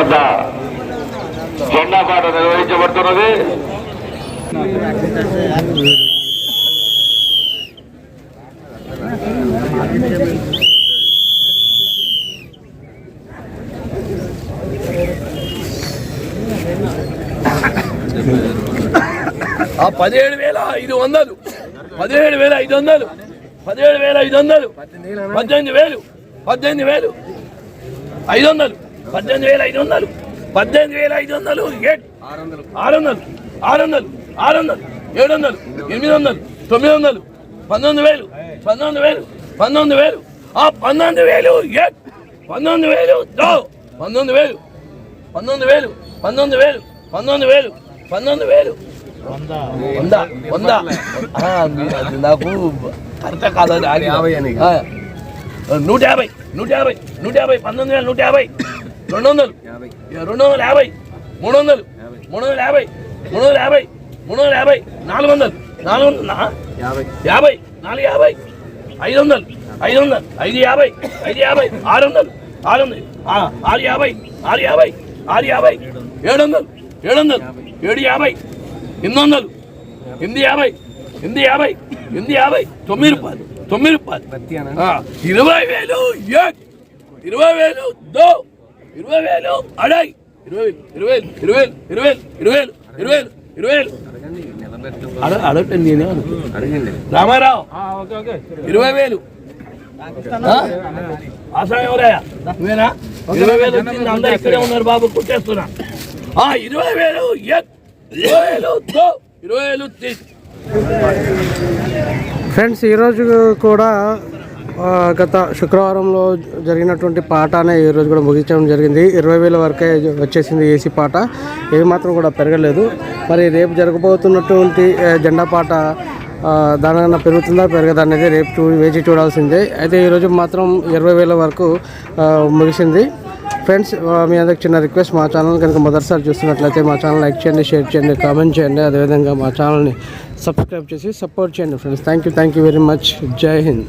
వద్ద జెండా పాట నిర్వహించబడుతున్నది. ఆ 17,500 17,500 17,500 18,000 18,500 18,500 18,500 600 600 600 700 800 900 19,000 19,000 19,000 ఆ 19,000 19,000 19,000 19,000 19,000 19,000 19,000 100 నాకు కరెక్ట్ కాదని 150 150 150 19,150 200 250 300 350 350 350 400 450 450 500 500 550 550 600 600 650 650 650 700 700 750 800 850 850 850 9 రూపాయలు 9 రూపాయలు 20,000 20,000 దో 20,000 అడై 20,000 20,000 20,000 20,000 20,000 అడగండి నేనే అడగండి రామారావు 20,000 ఆసాయం ఎవరయ్యా నువ్వేనా 20,000 వచ్చింది అందరూ ఇక్కడే ఉన్నారు బాబు కుట్టేస్తున్నా 20,000 20,000 ఫ్రెండ్స్ ఈరోజు కూడా గత శుక్రవారంలో జరిగినటువంటి పాట అనే ఈరోజు కూడా ముగించడం జరిగింది. 20,000 వరకే వచ్చేసింది ఏసీ పాట, ఏమాత్రం కూడా పెరగలేదు. మరి రేపు జరగబోతున్నటువంటి జెండా పాట దానికన్నా పెరుగుతుందా పెరగదా అనేది రేపు వేచి చూడాల్సిందే. అయితే ఈరోజు మాత్రం 20,000 వరకు ముగిసింది. ఫ్రెండ్స్ మీ అందరికి చిన్న రిక్వెస్ట్, మా ఛానల్ కనుక మొదటిసారి చూస్తున్నట్లయితే మా ఛానల్ లైక్ చేయండి, షేర్ చేయండి, కామెంట్ చేయండి, అదేవిధంగా మా ఛానల్ని సబ్స్క్రైబ్ చేసి సపోర్ట్ చేయండి friends. Thank you very much. జై హింద్.